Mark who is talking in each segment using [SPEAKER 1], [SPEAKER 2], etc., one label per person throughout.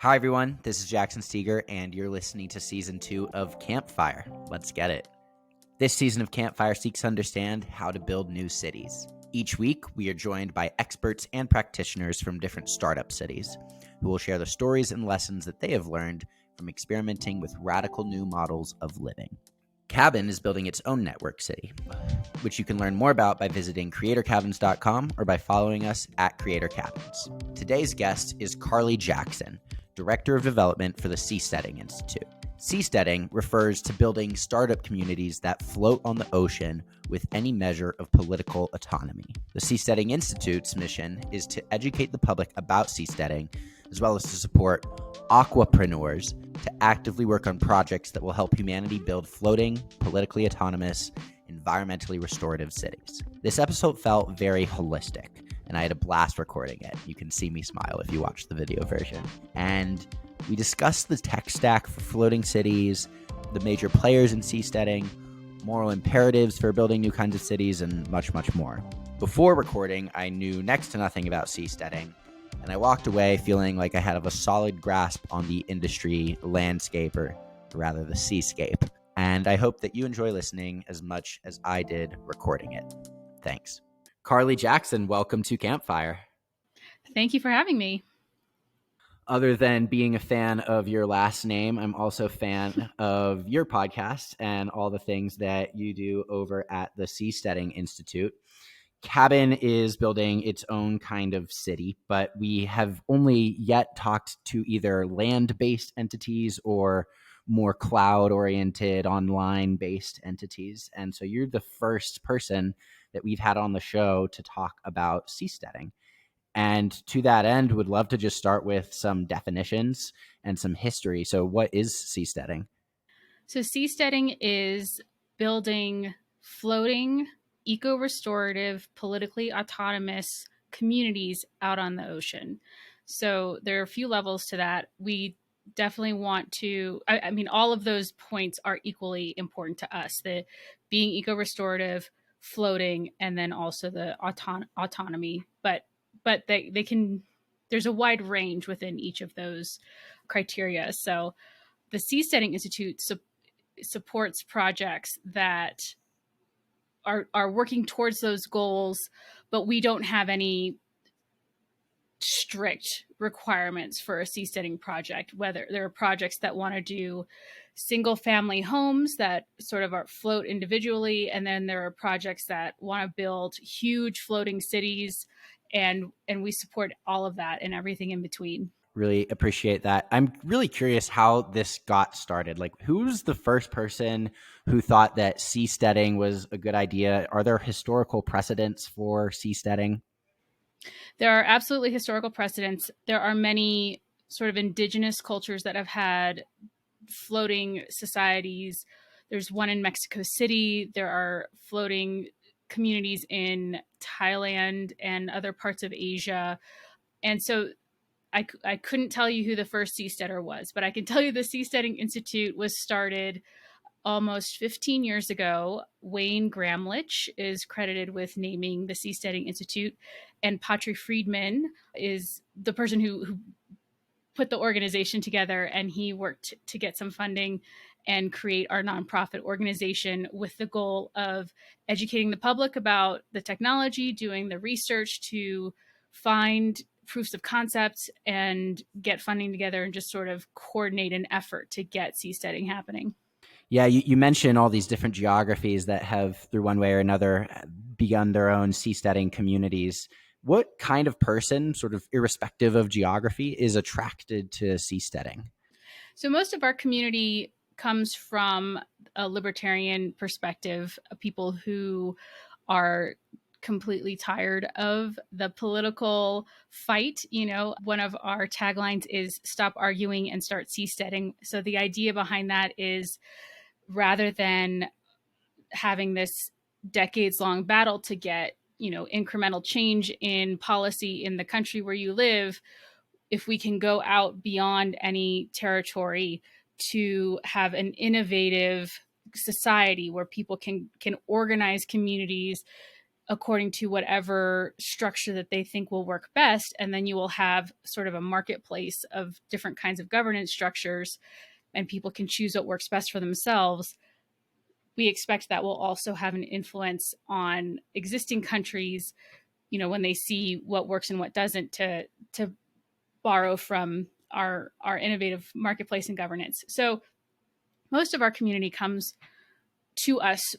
[SPEAKER 1] Hi, everyone. This is Jackson Steger, and you're listening to Season 2 of Campfire. Let's get it. This season of Campfire seeks to understand how to build new cities. Each week, we are joined by experts and practitioners from different startup cities who will share the stories and lessons that they have learned from experimenting with radical new models of living. Cabin is building its own network city, which you can learn more about by visiting creatorcabins.com or by following us at Creator Cabins. Today's guest is Carly Jackson, Director of Development for the Seasteading Institute. Seasteading refers to building startup communities that float on the ocean with any measure of political autonomy. The Seasteading Institute's mission is to educate the public about seasteading, as well as to support aquapreneurs to actively work on projects that will help humanity build floating, politically autonomous, environmentally restorative cities. This episode felt very holistic, and I had a blast recording it. You can see me smile if you watch the video version. And we discussed the tech stack for floating cities, the major players in seasteading, moral imperatives for building new kinds of cities, and much, much more. Before recording, I knew next to nothing about seasteading, and I walked away feeling like I had a solid grasp on the industry landscape, or rather the seascape. And I hope that you enjoy listening as much as I did recording it. Thanks. Carly Jackson, welcome to Campfire.
[SPEAKER 2] Thank you for having me.
[SPEAKER 1] Other than being a fan of your last name, I'm also a fan of your podcast and all the things that you do over at the Seasteading Institute. Cabin is building its own kind of city, but we have only yet talked to either land-based entities or more cloud-oriented, online-based entities. And so you're the first person that we've had on the show to talk about seasteading. And to that end, would love to just start with some definitions and some history. So what is seasteading?
[SPEAKER 2] So seasteading is building floating, eco-restorative, politically autonomous communities out on the ocean. So there are a few levels to that. We definitely want to, I mean, all of those points are equally important to us, the being eco-restorative, floating, and then also the autonomy. But they can, there's a wide range within each of those criteria. So the Seasteading Institute supports projects that are working towards those goals, but we don't have any strict requirements for a seasteading project. Whether there are projects that want to do single family homes that sort of are float individually, and then there are projects that want to build huge floating cities, and we support all of that and everything in between.
[SPEAKER 1] Really appreciate that. I'm really curious how this got started. Like, who's the first person who thought that seasteading was a good idea? Are there historical precedents for seasteading?
[SPEAKER 2] There are absolutely historical precedents. There are many sort of indigenous cultures that have had floating societies. There's one in Mexico City. There are floating communities in Thailand and other parts of Asia. And so I couldn't tell you who the first seasteader was, but I can tell you the Seasteading Institute was started almost 15 years ago. Wayne Gramlich is credited with naming the Seasteading Institute, and Patri Friedman is the person who put the organization together, and he worked to get some funding and create our nonprofit organization with the goal of educating the public about the technology, doing the research to find proofs of concept and get funding together and just sort of coordinate an effort to get seasteading happening.
[SPEAKER 1] Yeah, you mentioned all these different geographies that have, through one way or another, begun their own seasteading communities. What kind of person, sort of irrespective of geography, is attracted to seasteading?
[SPEAKER 2] So most of our community comes from a libertarian perspective, people who are completely tired of the political fight. You know, one of our taglines is stop arguing and start seasteading. So the idea behind that is, rather than having this decades long battle to get, you know, incremental change in policy in the country where you live, if we can go out beyond any territory to have an innovative society where people can organize communities according to whatever structure that they think will work best. And then you will have sort of a marketplace of different kinds of governance structures, and people can choose what works best for themselves. We expect that will also have an influence on existing countries, when they see what works and what doesn't, to borrow from our innovative marketplace and governance. So most of our community comes to us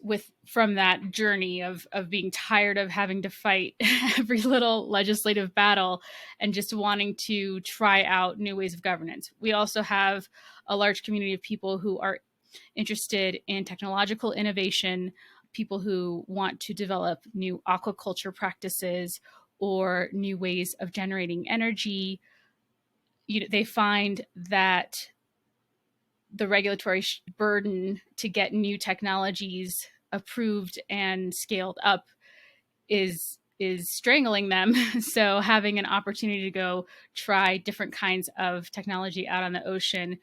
[SPEAKER 2] from that journey of being tired of having to fight every little legislative battle and just wanting to try out new ways of governance. We also have a large community of people who are interested in technological innovation, people who want to develop new aquaculture practices or new ways of generating energy. They find that the regulatory burden to get new technologies approved and scaled up is strangling them. So having an opportunity to go try different kinds of technology out on the ocean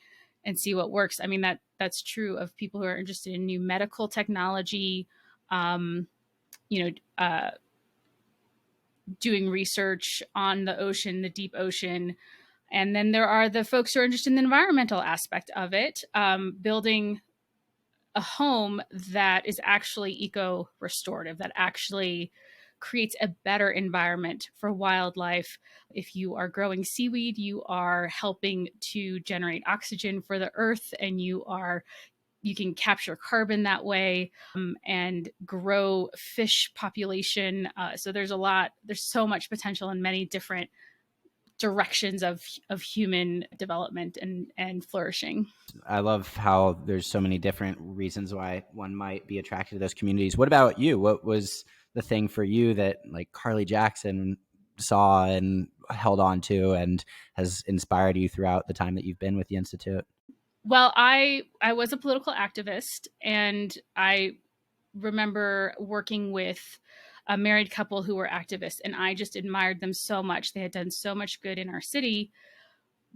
[SPEAKER 2] and see what works. I mean, that's true of people who are interested in new medical technology, um, you know, uh, doing research on the ocean, the deep ocean. And then there are the folks who are interested in the environmental aspect of it, building a home that is actually eco-restorative, that actually creates a better environment for wildlife. If you are growing seaweed, you are helping to generate oxygen for the earth, and you can capture carbon that way, and grow fish population. So there's so much potential in many different directions of human development and flourishing.
[SPEAKER 1] I love how there's so many different reasons why one might be attracted to those communities. What about you? What was the thing for you that like Carly Jackson saw and held on to and has inspired you throughout the time that you've been with the Institute?
[SPEAKER 2] Well, I was a political activist, and I remember working with a married couple who were activists, and I just admired them so much. They had done so much good in our city.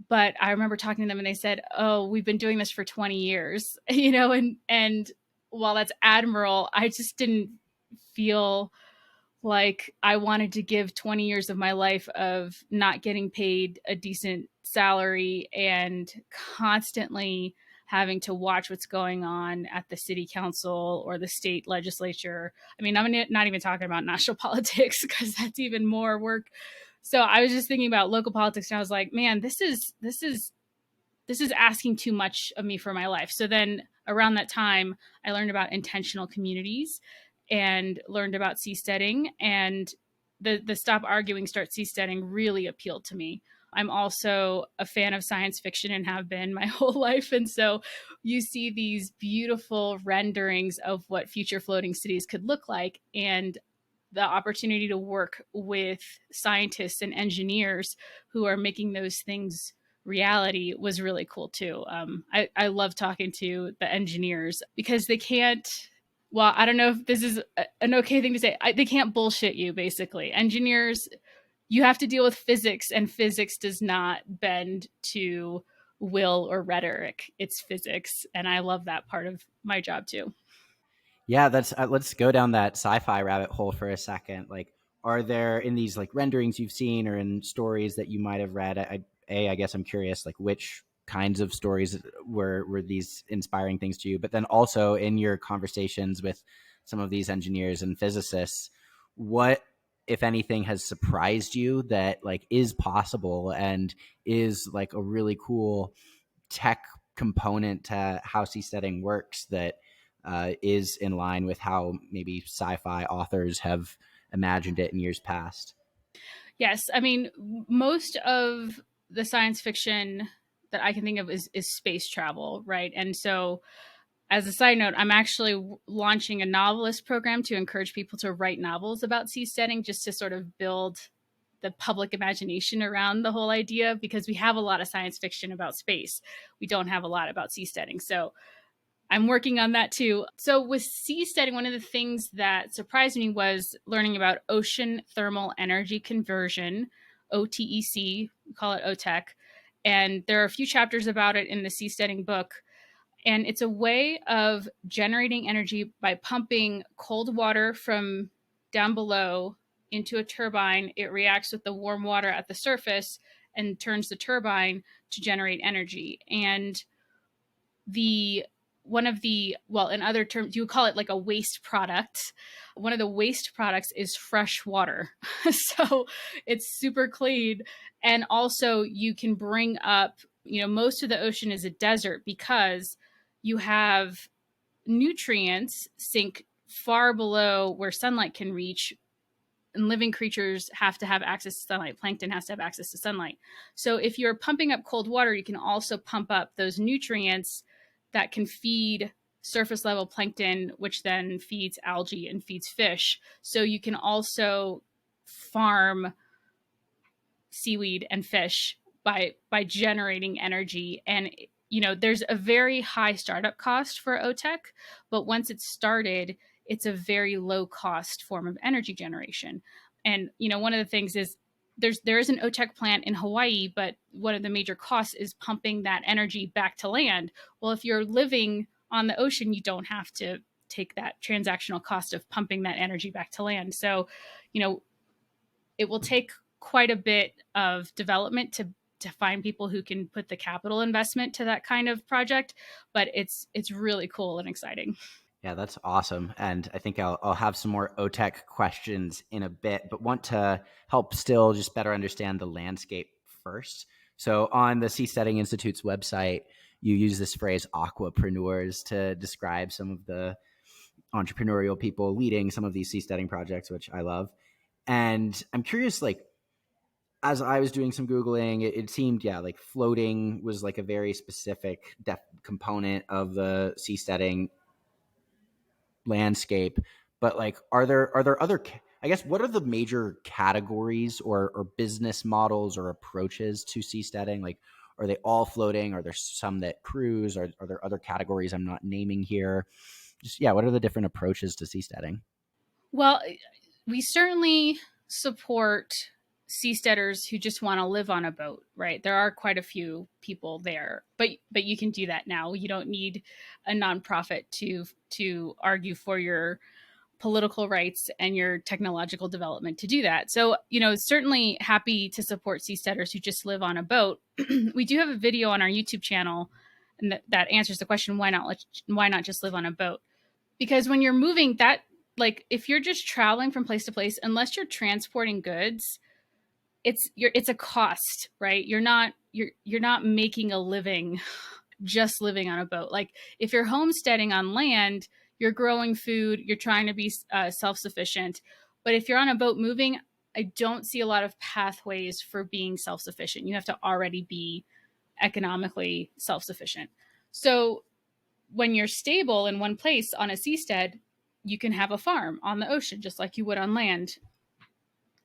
[SPEAKER 2] But I remember talking to them and they said, "Oh, we've been doing this for 20 years." And while that's admirable, I just didn't feel like I wanted to give 20 years of my life of not getting paid a decent salary and constantly having to watch what's going on at the city council or the state legislature. I mean, I'm not even talking about national politics because that's even more work. So I was just thinking about local politics, and I was like, man, this is asking too much of me for my life. So then around that time, I learned about intentional communities and learned about seasteading, and the Stop Arguing, Start Seasteading really appealed to me. I'm also a fan of science fiction and have been my whole life. And so you see these beautiful renderings of what future floating cities could look like. And the opportunity to work with scientists and engineers who are making those things reality was really cool too. I love talking to the engineers because they can't, well, I don't know if this is an okay thing to say. They can't bullshit you, basically. Engineers, you have to deal with physics, and physics does not bend to will or rhetoric. It's physics. And I love that part of my job too.
[SPEAKER 1] Yeah, that's let's go down that sci-fi rabbit hole for a second. Like, are there in these like renderings you've seen or in stories that you might have read? I guess I'm curious, like which kinds of stories were these inspiring things to you? But then also in your conversations with some of these engineers and physicists, what if anything has surprised you that like is possible and is like a really cool tech component to how seasteading works that is in line with how maybe sci-fi authors have imagined it in years past?
[SPEAKER 2] Yes, I mean, most of the science fiction that I can think of is space travel, right? And so, as a side note, I'm actually launching a novelist program to encourage people to write novels about seasteading, just to sort of build the public imagination around the whole idea, because we have a lot of science fiction about space. We don't have a lot about seasteading. So I'm working on that too. So with seasteading, one of the things that surprised me was learning about ocean thermal energy conversion, OTEC, we call it OTEC. And there are a few chapters about it in the seasteading book. And it's a way of generating energy by pumping cold water from down below into a turbine. It reacts with the warm water at the surface and turns the turbine to generate energy. And the one of the, well, in other terms, you would call it like a waste product. One of the waste products is fresh water. So it's super clean. And also you can bring up, most of the ocean is a desert because you have nutrients sink far below where sunlight can reach, and living creatures have to have access to sunlight. Plankton has to have access to sunlight. So if you're pumping up cold water, you can also pump up those nutrients that can feed surface level plankton, which then feeds algae and feeds fish. So you can also farm seaweed and fish by generating energy. And there's a very high startup cost for OTEC, but once it's started, it's a very low cost form of energy generation. And one of the things is there is an OTEC plant in Hawaii, but one of the major costs is pumping that energy back to land. Well, if you're living on the ocean, you don't have to take that transactional cost of pumping that energy back to land. So, it will take quite a bit of development to find people who can put the capital investment to that kind of project, but it's really cool and exciting.
[SPEAKER 1] Yeah, that's awesome. And I think I'll have some more OTEC questions in a bit, but want to help still just better understand the landscape first. So on the Seasteading Institute's website, you use this phrase aquapreneurs to describe some of the entrepreneurial people leading some of these seasteading projects, which I love. And I'm curious, like, as I was doing some Googling, it seemed, like floating was like a very specific component of the seasteading landscape. But like, are there other, I guess, what are the major categories or business models or approaches to seasteading? Like, are they all floating? Are there some that cruise? Are there other categories I'm not naming here? Just, what are the different approaches to seasteading?
[SPEAKER 2] Well, we certainly support seasteaders who just want to live on a boat, right? There are quite a few people there, but you can do that now. You don't need a nonprofit to argue for your political rights and your technological development to do that. So, certainly happy to support seasteaders who just live on a boat. We do have a video on our YouTube channel and that answers the question, why not just live on a boat? Because when you're moving, that, like, if you're just traveling from place to place, unless you're transporting goods, it's a cost, right? You're not making a living just living on a boat. Like, if you're homesteading on land, you're growing food, you're trying to be self-sufficient. But if you're on a boat moving, I don't see a lot of pathways for being self-sufficient. You have to already be economically self-sufficient. So when you're stable in one place on a seastead, you can have a farm on the ocean just like you would on land,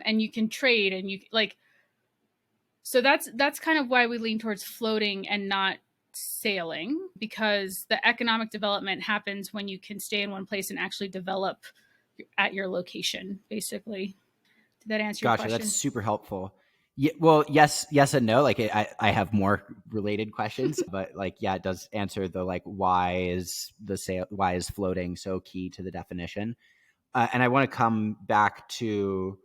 [SPEAKER 2] and you can trade, and you like, so that's kind of why we lean towards floating and not sailing, because the economic development happens when you can stay in one place and actually develop at your location, basically. Did that answer your
[SPEAKER 1] Gotcha.
[SPEAKER 2] question?
[SPEAKER 1] That's super helpful. Yeah, well, yes and no. Like, I have more related questions, but like, it does answer the, like, why is floating so key to the definition? And I want to come back to,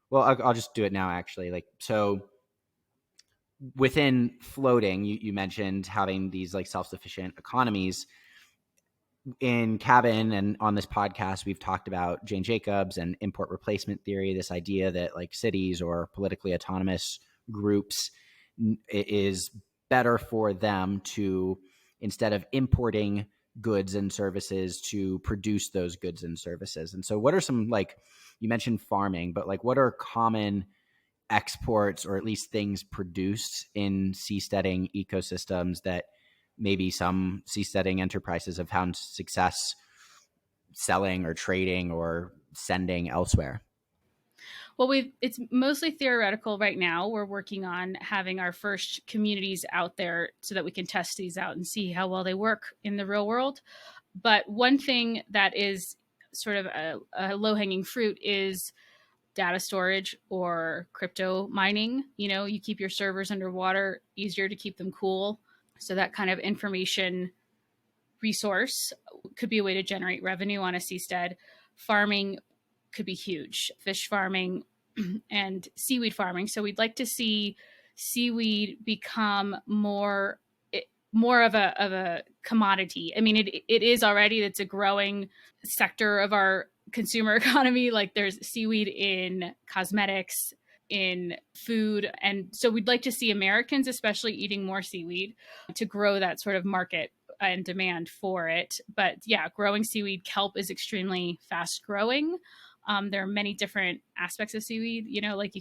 [SPEAKER 1] well, I'll just do it now, actually. Like, so within floating, you mentioned having these like self-sufficient economies. In Cabin and on this podcast, we've talked about Jane Jacobs and import replacement theory, this idea that like cities or politically autonomous groups, it is better for them to, instead of importing goods and services, to produce those goods and services. And so what are some, like, you mentioned farming, but like, what are common exports, or at least things produced in seasteading ecosystems, that maybe some seasteading enterprises have found success selling or trading or sending elsewhere?
[SPEAKER 2] Well, it's mostly theoretical right now. We're working on having our first communities out there so that we can test these out and see how well they work in the real world. But one thing that is sort of a low-hanging fruit is data storage or crypto mining. You keep your servers underwater, easier to keep them cool. So that kind of information resource could be a way to generate revenue on a seastead. Farming could be huge. Fish farming and seaweed farming. So we'd like to see seaweed become more of a commodity. I mean, it is already. It's a growing sector of our consumer economy. Like there's seaweed in cosmetics, in food, and so we'd like to see Americans especially eating more seaweed to grow that sort of market and demand for it. But yeah, growing seaweed, kelp is extremely fast growing. There are many different aspects of seaweed, like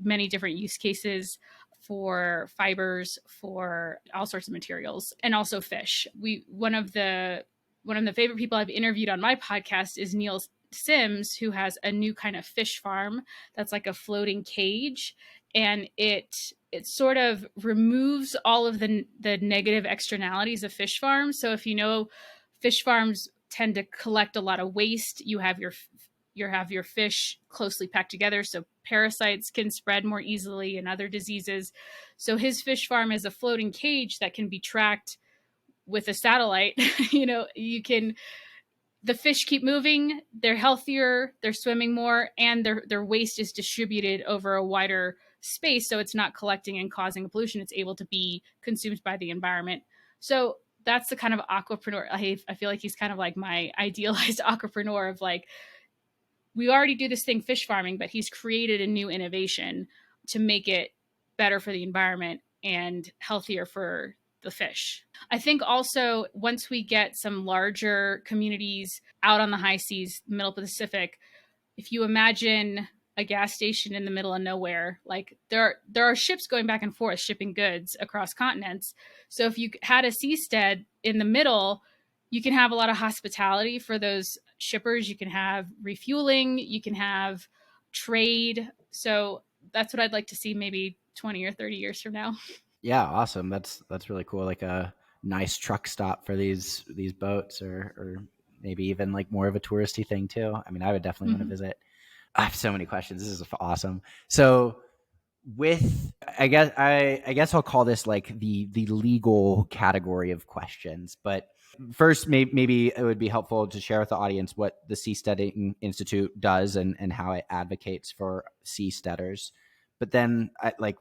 [SPEAKER 2] many different use cases for fibers, for all sorts of materials, and also fish. One of the favorite people I've interviewed on my podcast is Neil Sims, who has a new kind of fish farm that's like a floating cage, and it sort of removes all of the negative externalities of fish farms. So if fish farms tend to collect a lot of waste, you have your fish closely packed together, so parasites can spread more easily and other diseases. So his fish farm is a floating cage that can be tracked with a satellite. The fish keep moving, they're healthier, they're swimming more, and their waste is distributed over a wider space, so it's not collecting and causing pollution. It's able to be consumed by the environment. So that's the kind of aquapreneur. I feel like he's kind of like my idealized aquapreneur of like, we already do this thing, fish farming, but he's created a new innovation to make it better for the environment and healthier for the fish. I think also once we get some larger communities out on the high seas, middle Pacific, if you imagine a gas station in the middle of nowhere, like there are ships going back and forth shipping goods across continents. So if you had a seastead in the middle, you can have a lot of hospitality for those shippers. You can have refueling, you can have trade. So that's what I'd like to see maybe 20 or 30 years from now.
[SPEAKER 1] Yeah, awesome. That's really cool. Like a nice truck stop for these boats, or maybe even like more of a touristy thing too. I mean, I would definitely want to visit. I have so many questions. This is awesome. So I guess I'll call this like the legal category of questions. But first, maybe it would be helpful to share with the audience what the Seasteading Institute does and how it advocates for seasteaders. But then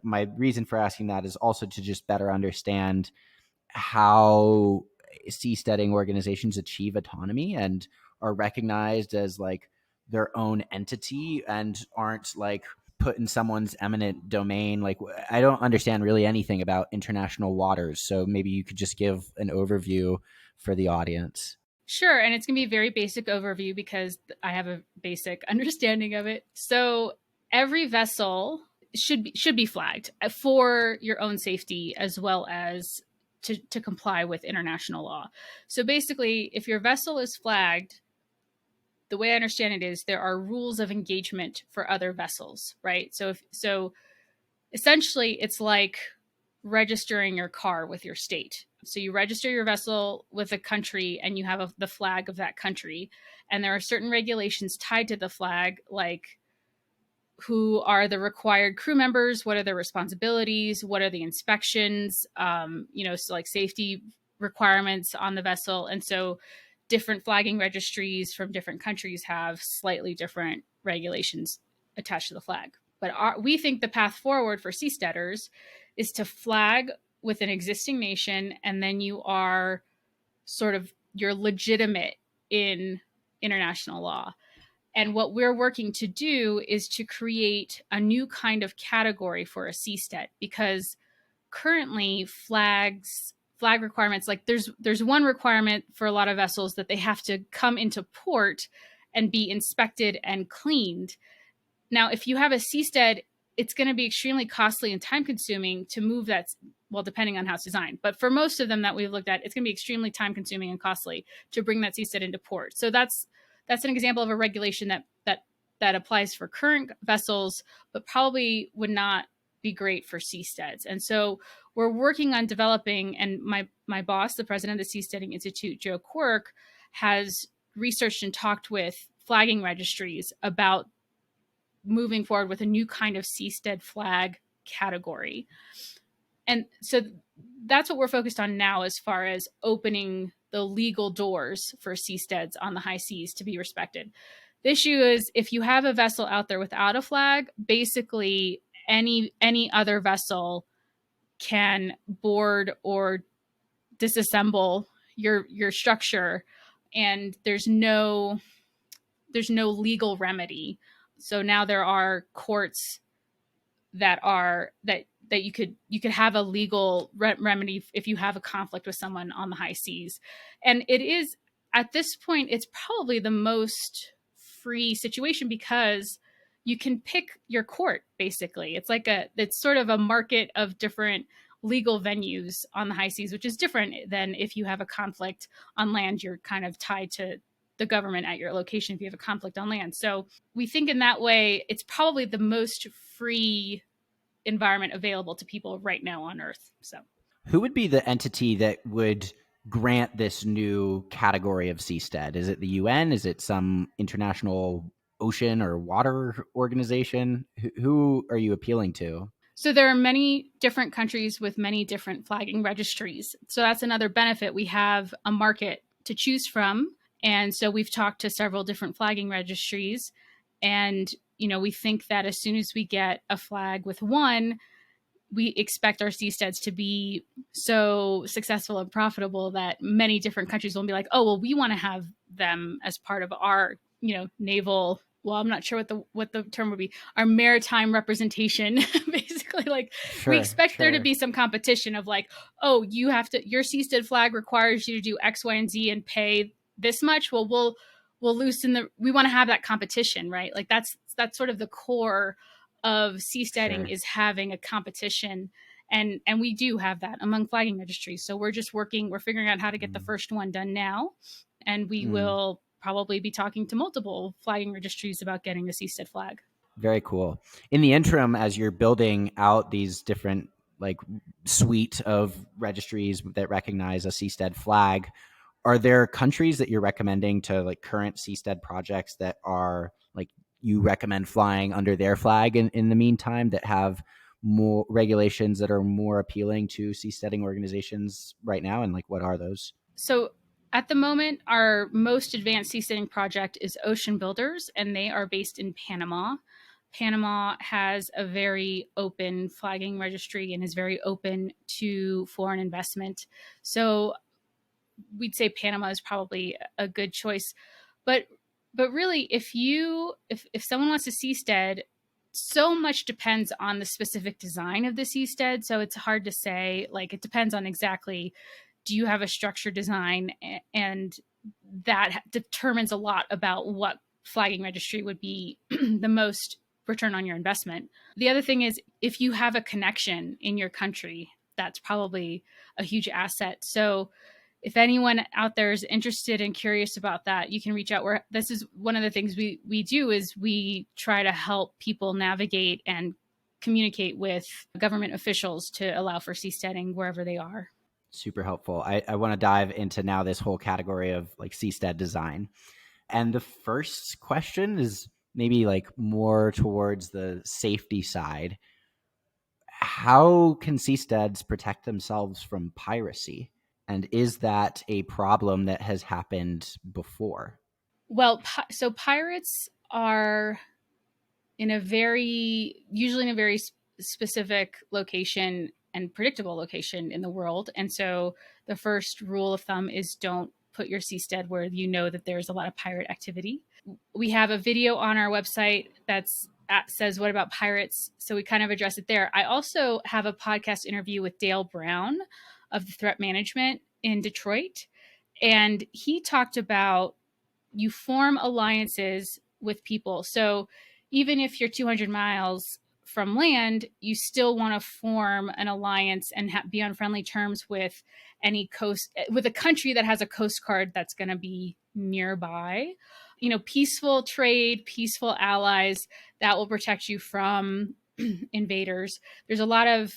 [SPEAKER 1] my reason for asking that is also to just better understand how seasteading organizations achieve autonomy and are recognized as like their own entity and aren't like put in someone's eminent domain. Like, I don't understand really anything about international waters, so maybe you could just give an overview for the audience.
[SPEAKER 2] Sure, and it's going to be a very basic overview because I have a basic understanding of it. So every vessel should be flagged for your own safety as well as to comply with international law. So basically, if your vessel is flagged, the way I understand it is there are rules of engagement for other vessels, right? So essentially, it's like registering your car with your state. So you register your vessel with a country and you have the flag of that country. And there are certain regulations tied to the flag, like who are the required crew members, what are their responsibilities, what are the inspections, so like safety requirements on the vessel. And so different flagging registries from different countries have slightly different regulations attached to the flag. But we think the path forward for seasteaders is to flag with an existing nation, and then you're legitimate in international law. And what we're working to do is to create a new kind of category for a seastead, because currently flag requirements, like there's one requirement for a lot of vessels that they have to come into port and be inspected and cleaned. Now, if you have a seastead, it's going to be extremely costly and time consuming to move that, well, depending on how it's designed. But for most of them that we've looked at, it's going to be extremely time consuming and costly to bring that seastead into port. So that's an example of a regulation that applies for current vessels, but probably would not be great for seasteads. And so we're working on developing, and my boss, the president of the Seasteading Institute, Joe Quirk, has researched and talked with flagging registries about moving forward with a new kind of seastead flag category. And so that's what we're focused on now as far as opening the legal doors for seasteads on the high seas to be respected. The issue is if you have a vessel out there without a flag, basically any other vessel can board or disassemble your structure, and there's no legal remedy. So now there are courts that you could have a legal remedy if you have a conflict with someone on the high seas. And it is, at this point, it's probably the most free situation because you can pick your court. Basically, it's sort of a market of different legal venues on the high seas, which is different than if you have a conflict on land. You're kind of tied to the government at your location if you have a conflict on land. So we think in that way, it's probably the most free environment available to people right now on Earth. So,
[SPEAKER 1] who would be the entity that would grant this new category of seastead? Is it the UN? Is it some international ocean or water organization? Who are you appealing to?
[SPEAKER 2] So there are many different countries with many different flagging registries. So that's another benefit. We have a market to choose from. And so we've talked to several different flagging registries. And, we think that as soon as we get a flag with one, we expect our seasteads to be so successful and profitable that many different countries will be like, oh, well, we want to have them as part of our, naval. Well, I'm not sure what the term would be. Our maritime representation, basically. Like, we expect there to be some competition of like, oh, your seastead flag requires you to do X, Y, and Z and pay this much. Well, we'll loosen we want to have that competition, right? Like that's sort of the core of seasteading, is having a competition, and we do have that among flagging registries. So we're figuring out how to get the first one done now, and we will probably be talking to multiple flagging registries about getting a seastead flag.
[SPEAKER 1] Very cool. In the interim, as you're building out these different like suite of registries that recognize a seastead flag, are there countries that you're recommending to like current seastead projects that are like you recommend flying under their flag in the meantime, that have more regulations that are more appealing to seasteading organizations right now? And like, what are those?
[SPEAKER 2] So at the moment, our most advanced seasteading project is Ocean Builders, and they are based in Panama. Panama has a very open flagging registry and is very open to foreign investment. So we'd say Panama is probably a good choice. But really, if someone wants to seastead, so much depends on the specific design of the seastead. So it's hard to say. Like, it depends on exactly, do you have a structured design, and that determines a lot about what flagging registry would be the most return on your investment. The other thing is, if you have a connection in your country, that's probably a huge asset. So if anyone out there is interested and curious about that, you can reach out. This is one of the things we do, is we try to help people navigate and communicate with government officials to allow for seasteading wherever they are.
[SPEAKER 1] Super helpful. I want to dive into now this whole category of like seastead design. And the first question is maybe like more towards the safety side. How can seasteads protect themselves from piracy? And is that a problem that has happened before?
[SPEAKER 2] Well, so pirates are usually in a very specific location and predictable location in the world. And so the first rule of thumb is don't put your seastead where you know that there's a lot of pirate activity. We have a video on our website that says, what about pirates? So we kind of address it there. I also have a podcast interview with Dale Brown of the Threat Management in Detroit. And he talked about, you form alliances with people. So even if you're 200 miles from land, you still want to form an alliance and be on friendly terms with with a country that has a coast guard that's going to be nearby. Peaceful trade, peaceful allies, that will protect you from invaders. There's a lot of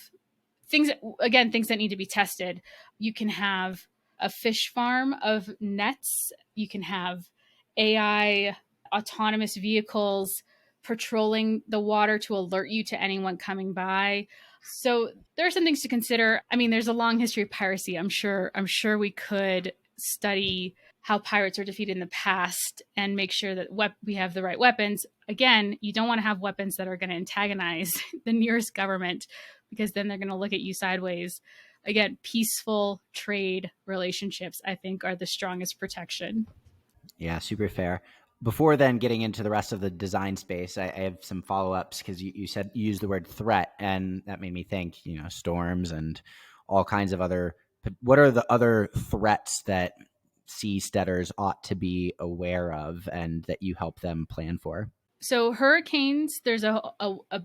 [SPEAKER 2] things that need to be tested. You can have a fish farm of nets. You can have AI autonomous vehicles patrolling the water to alert you to anyone coming by. So there are some things to consider. I mean, there's a long history of piracy. I'm sure we could study how pirates are defeated in the past and make sure that we have the right weapons. Again, you don't want to have weapons that are going to antagonize the nearest government, because then they're going to look at you sideways. Again, peaceful trade relationships, I think, are the strongest protection.
[SPEAKER 1] Yeah, super fair. Before then getting into the rest of the design space, I have some follow-ups because you said you used the word threat, and that made me think, storms and all kinds of other. What are the other threats that seasteaders ought to be aware of and that you help them plan for?
[SPEAKER 2] So hurricanes, there's a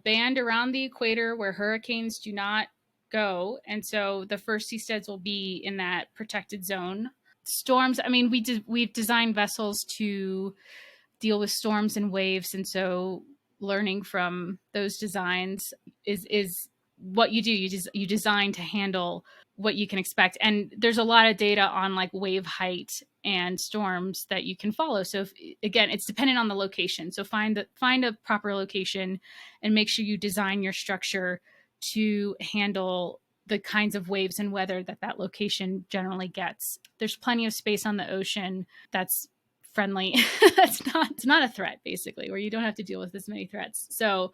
[SPEAKER 2] band around the equator where hurricanes do not go. And so the first seasteads will be in that protected zone. Storms, I mean, we've designed vessels to deal with storms and waves. And so learning from those designs is what you do. You design to handle what you can expect. And there's a lot of data on like wave height and storms that you can follow. So again, it's dependent on the location. So find a proper location and make sure you design your structure to handle the kinds of waves and weather that location generally gets. There's plenty of space on the ocean that's friendly. It's not a threat, basically, where you don't have to deal with as many threats. So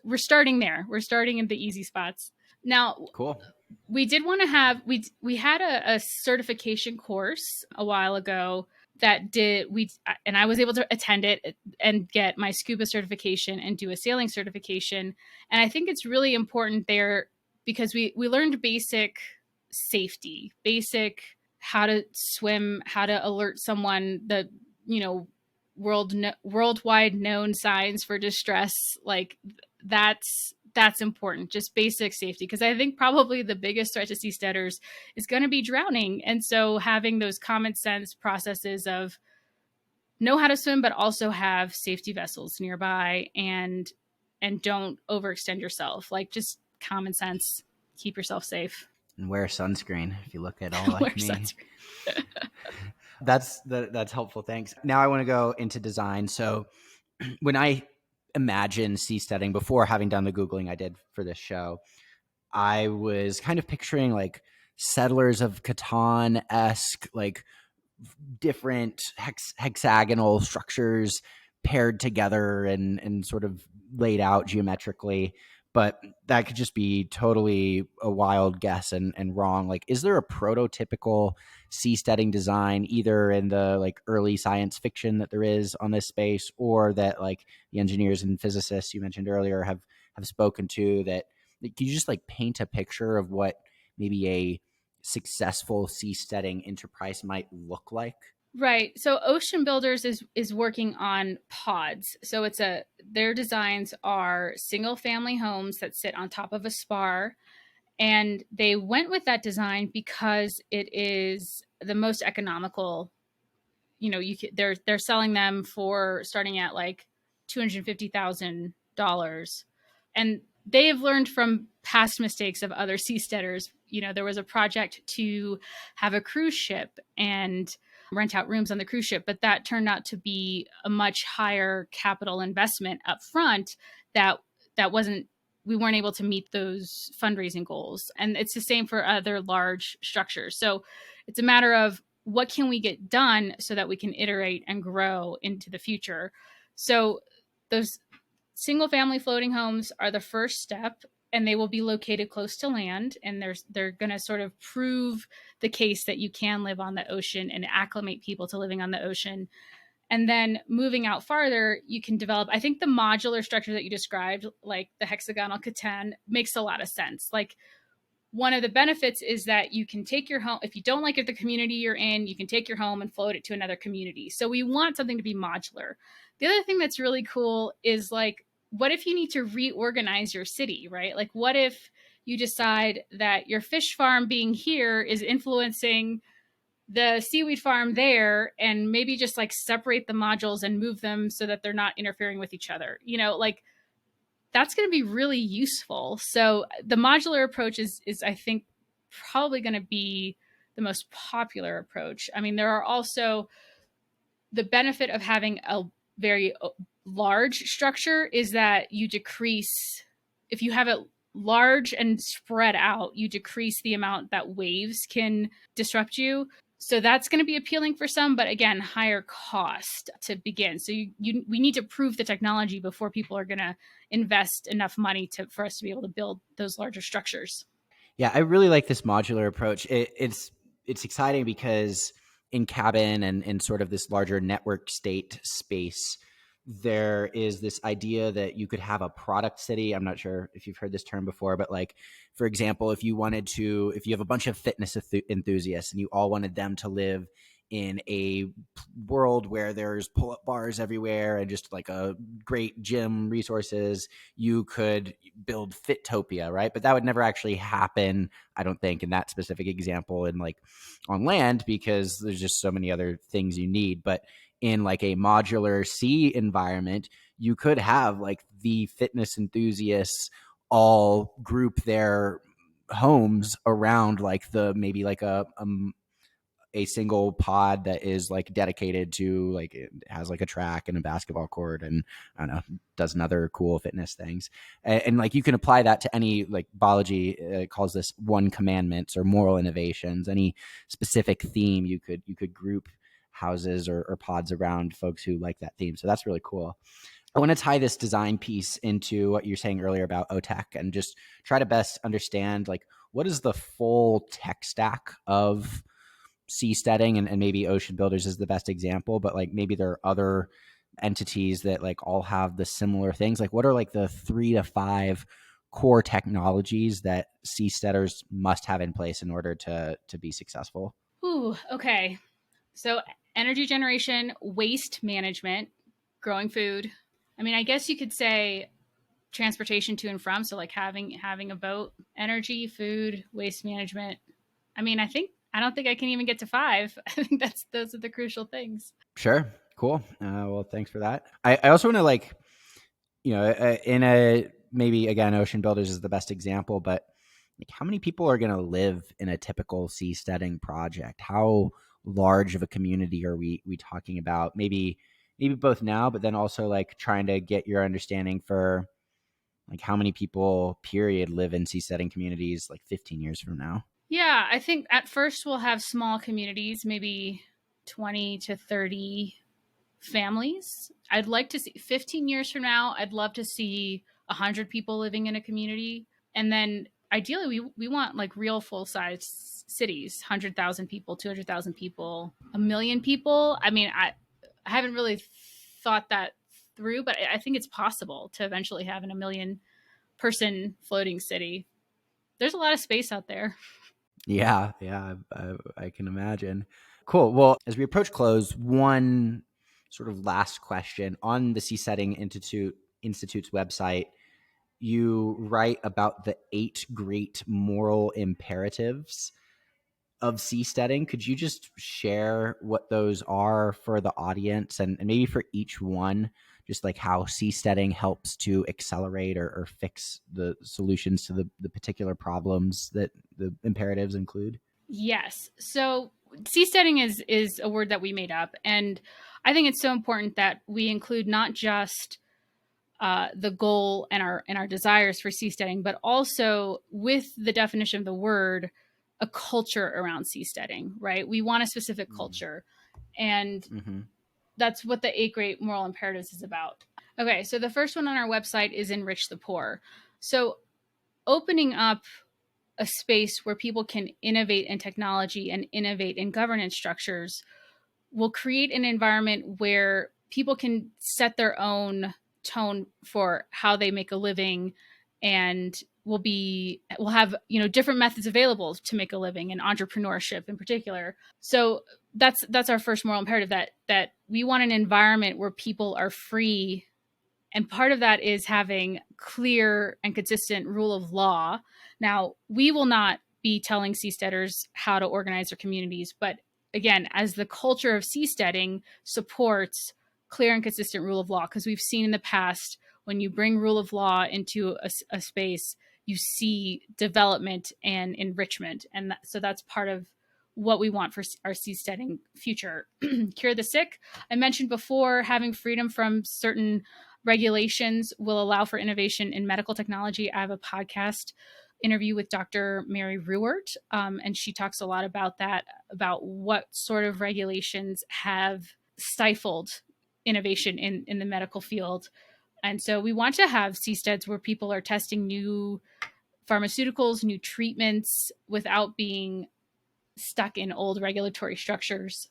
[SPEAKER 2] we're starting there. We're starting in the easy spots. Now,
[SPEAKER 1] cool.
[SPEAKER 2] We did want to have we had a certification course a while ago and I was able to attend it and get my scuba certification and do a sailing certification. And I think it's really important there because we learned basic safety, basic how to swim, how to alert someone, the worldwide known signs for distress. Like that's important, just basic safety, because I think probably the biggest threat to seasteaders is going to be drowning. And so having those common sense processes of know how to swim, but also have safety vessels nearby and don't overextend yourself. Like just common sense, keep yourself safe.
[SPEAKER 1] And wear sunscreen if you look at all like me. That's helpful. Thanks. Now I want to go into design. So when I imagine seasteading, before having done the Googling I did for this show, I was kind of picturing like Settlers of Catan-esque, like different hexagonal structures paired together and sort of laid out geometrically. But that could just be totally a wild guess and wrong. Like, is there a prototypical seasteading design, either in the like early science fiction that there is on this space, or that like the engineers and physicists you mentioned earlier have spoken to, that can you just like paint a picture of what maybe a successful seasteading enterprise might look like?
[SPEAKER 2] Right. So Ocean Builders is working on pods. So their designs are single family homes that sit on top of a spar. And they went with that design because it is the most economical. They're selling them for starting at like $250,000. And they have learned from past mistakes of other seasteaders. There was a project to have a cruise ship and rent out rooms on the cruise ship, but that turned out to be a much higher capital investment up front that we weren't able to meet those fundraising goals. And it's the same for other large structures. So it's a matter of what can we get done so that we can iterate and grow into the future. So those single family floating homes are the first step, and they will be located close to land. And they're going to sort of prove the case that you can live on the ocean and acclimate people to living on the ocean. And then moving out farther, you can develop, I think the modular structure that you described, like the hexagonal Catan, makes a lot of sense. Like one of the benefits is that you can take your home, if you don't like it, the community you're in, you can take your home and float it to another community. So we want something to be modular. The other thing that's really cool is like, what if you need to reorganize your city, right? Like what if you decide that your fish farm being here is influencing the seaweed farm there, and maybe just like separate the modules and move them so that they're not interfering with each other, like that's going to be really useful. So the modular approach is I think probably going to be the most popular approach. I mean, there are also the benefit of having a very large structure is that you decrease, if you have it large and spread out, you decrease the amount that waves can disrupt you. So that's going to be appealing for some, but again, higher cost to begin. So we need to prove the technology before people are going to invest enough money for us to be able to build those larger structures.
[SPEAKER 1] Yeah, I really like this modular approach. It's exciting because in cabin and in sort of this larger network state space, there is this idea that you could have a product city. I'm not sure if you've heard this term before, but like, for example, if you have a bunch of fitness enthusiasts and you all wanted them to live in a world where there's pull-up bars everywhere and just like a great gym resources, you could build Fittopia, right? But that would never actually happen, I don't think, in that specific example in like on land, because there's just so many other things you need. But in like a modular sea environment, you could have like the fitness enthusiasts all group their homes around like the maybe like a single pod that is like dedicated to like it has like a track and a basketball court and I don't know, does another cool fitness things. And like you can apply that to any, like Balaji calls this one commandments or moral innovations, any specific theme you could group houses or pods around folks who like that theme. So that's really cool. I want to tie this design piece into what you're saying earlier about OTech and just try to best understand like what is the full tech stack of seasteading, and maybe Ocean Builders is the best example, but like maybe there are other entities that like all have the similar things. Like what are like the 3 to 5 core technologies that seasteaders must have in place in order to be successful?
[SPEAKER 2] Ooh, okay. So energy generation, waste management, growing food. I mean, I guess you could say transportation to and from. So like having a boat, energy, food, waste management. I mean, I don't think I can even get to 5. I think those are the crucial things.
[SPEAKER 1] Sure. Cool. Well, thanks for that. I also want to like, in a maybe again, Ocean Builders is the best example, but like how many people are going to live in a typical seasteading project? How large of a community are we talking about? Maybe both now, but then also like trying to get your understanding for like how many people period live in seasteading communities like 15 years from now.
[SPEAKER 2] Yeah, I think at first we'll have small communities, maybe 20 to 30 families. I'd like to see 15 years from now, I'd love to see 100 people living in a community. And then ideally, we want like real full size cities, 100,000 people, 200,000 people, a million people. I mean, I haven't really thought that through, but I think it's possible to eventually have a million person floating city. There's a lot of space out there.
[SPEAKER 1] Yeah, I can imagine. Cool. Well, as we approach close, one sort of last question on the Institute's website. You write about the 8 great moral imperatives of seasteading. Could you just share what those are for the audience and maybe for each one, just like how seasteading helps to accelerate or fix the solutions to the particular problems that the imperatives include?
[SPEAKER 2] Yes. So seasteading is a word that we made up, and I think it's so important that we include not just the goal and our desires for seasteading, but also with the definition of the word, a culture around seasteading. Right? We want a specific culture, and
[SPEAKER 1] Mm-hmm.
[SPEAKER 2] that's what the 8 great moral imperatives is about. Okay, so the first one on our website is enrich the poor. So opening up a space where people can innovate in technology and innovate in governance structures will create an environment where people can set their own tone for how they make a living, and will have different methods available to make a living, and entrepreneurship in particular. So that's our first moral imperative, that we want an environment where people are free, and part of that is having clear and consistent rule of law. Now, we will not be telling seasteaders how to organize their communities, but again, as the culture of seasteading supports clear and consistent rule of law, because we've seen in the past when you bring rule of law into a space, you see development and enrichment. And so that's part of what we want for our seasteading future. Cure the sick. I mentioned before, having freedom from certain regulations will allow for innovation in medical technology. I have a podcast interview with Dr. Mary Ruwart, and she talks a lot about that, about what sort of regulations have stifled innovation in the medical field. And so we want to have seasteads where people are testing new pharmaceuticals, new treatments without being stuck in old regulatory structures.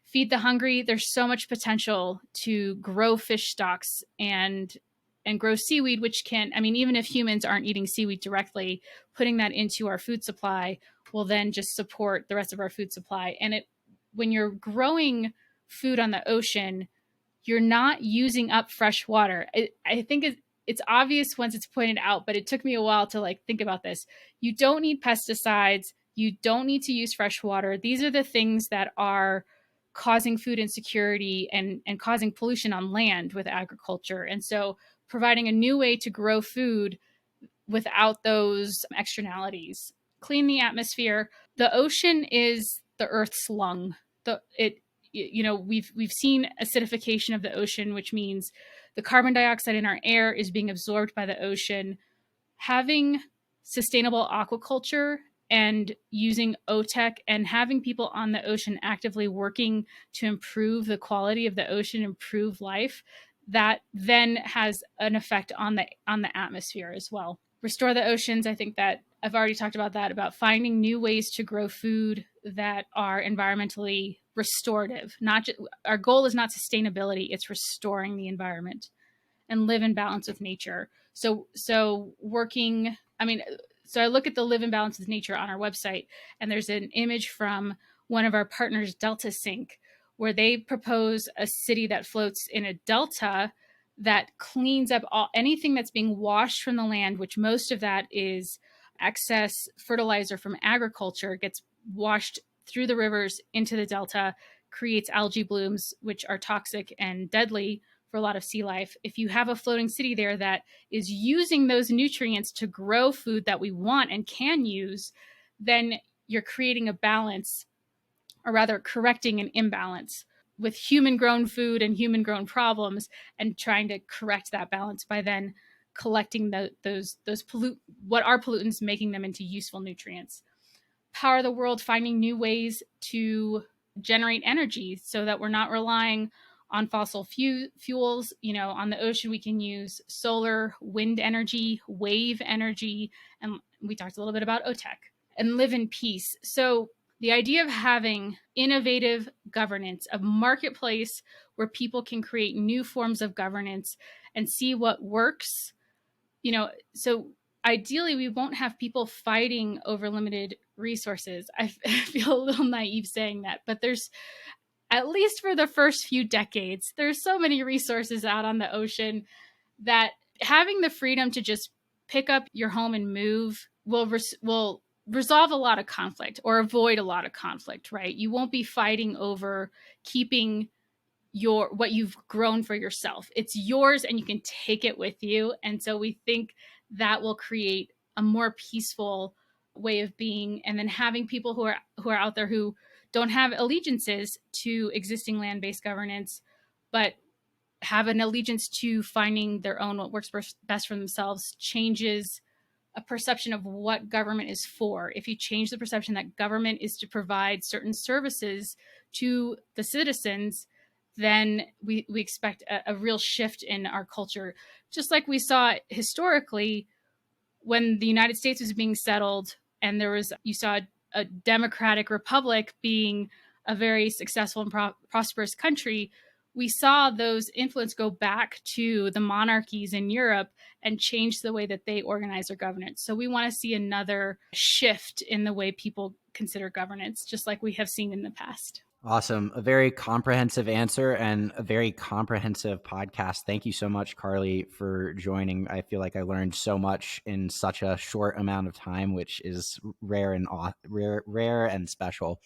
[SPEAKER 2] Feed the hungry. There's so much potential to grow fish stocks and grow seaweed, which can, I mean, even if humans aren't eating seaweed directly, putting that into our food supply will then just support the rest of our food supply. And when you're growing food on the ocean, you're not using up fresh water. I think it's obvious once it's pointed out, but it took me a while to like think about this. You don't need pesticides. You don't need to use fresh water. These are the things that are causing food insecurity and causing pollution on land with agriculture. And so providing a new way to grow food without those externalities. Clean the atmosphere. The ocean is the Earth's lung. We've seen acidification of the ocean, which means the carbon dioxide in our air is being absorbed by the ocean. Having sustainable aquaculture and using OTEC and having people on the ocean actively working to improve the quality of the ocean, improve life, that then has an effect on the atmosphere as well. Restore the oceans. I think that I've already talked about that, about finding new ways to grow food that are environmentally restorative. Not just, our goal is not sustainability, it's restoring the environment and live in balance with nature. So I look at the live in balance with nature on our website, and there's an image from one of our partners, Delta Sync, where they propose a city that floats in a delta that cleans up anything that's being washed from the land, which most of that is excess fertilizer from agriculture, gets washed through the rivers into the delta, creates algae blooms, which are toxic and deadly for a lot of sea life. If you have a floating city there that is using those nutrients to grow food that we want and can use, then you're creating a balance, or rather correcting an imbalance with human grown food and human grown problems, and trying to correct that balance by then collecting what are pollutants, making them into useful nutrients. Power the world, finding new ways to generate energy so that we're not relying on fossil fuels. On the ocean, we can use solar, wind energy, wave energy, and we talked a little bit about OTEC. And live in peace. So the idea of having innovative governance, a marketplace where people can create new forms of governance and see what works, so ideally we won't have people fighting over limited resources. I feel a little naive saying that, but there's, at least for the first few decades, there's so many resources out on the ocean that having the freedom to just pick up your home and move will resolve a lot of conflict, or avoid a lot of conflict, right? You won't be fighting over keeping what you've grown for yourself. It's yours and you can take it with you. And so we think that will create a more peaceful way of being. And then having people who are out there who don't have allegiances to existing land-based governance, but have an allegiance to finding their own, what works best for themselves, changes a perception of what government is for. If you change the perception that government is to provide certain services to the citizens, then we expect a real shift in our culture. Just like we saw historically when the United States was being settled, and you saw a democratic republic being a very successful and prosperous country, we saw those influence go back to the monarchies in Europe and change the way that they organize their governance. So we want to see another shift in the way people consider governance, just like we have seen in the past.
[SPEAKER 1] Awesome. A very comprehensive answer and a very comprehensive podcast. Thank you so much, Carly, for joining. I feel like I learned so much in such a short amount of time, which is rare and special.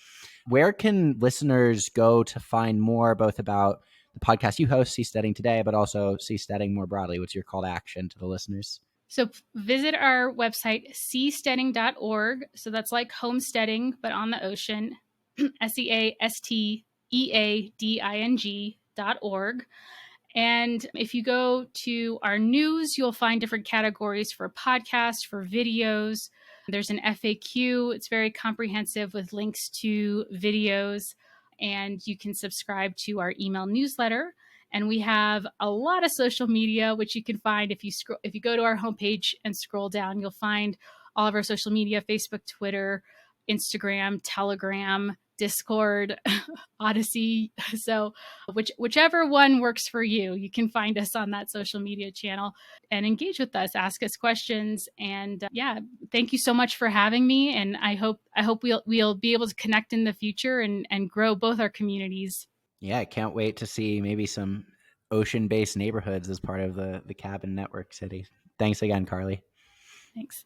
[SPEAKER 1] Where can listeners go to find more, both about the podcast you host, Seasteading Today, but also Seasteading more broadly? What's your call to action to the listeners?
[SPEAKER 2] So visit our website, seasteading.org. So that's like homesteading, but on the ocean. seasteading.org. And if you go to our news, you'll find different categories for podcasts, for videos. There's an FAQ. It's very comprehensive with links to videos. And you can subscribe to our email newsletter. And we have a lot of social media, which you can find if you go to our homepage and scroll down, you'll find all of our social media: Facebook, Twitter, Instagram, Telegram, Discord, Odyssey. So whichever one works for you, you can find us on that social media channel and engage with us, ask us questions. And yeah, thank you so much for having me. And I hope we'll be able to connect in the future and grow both our communities.
[SPEAKER 1] Yeah, I can't wait to see maybe some ocean-based neighborhoods as part of the cabin network city. Thanks again, Carly.
[SPEAKER 2] Thanks.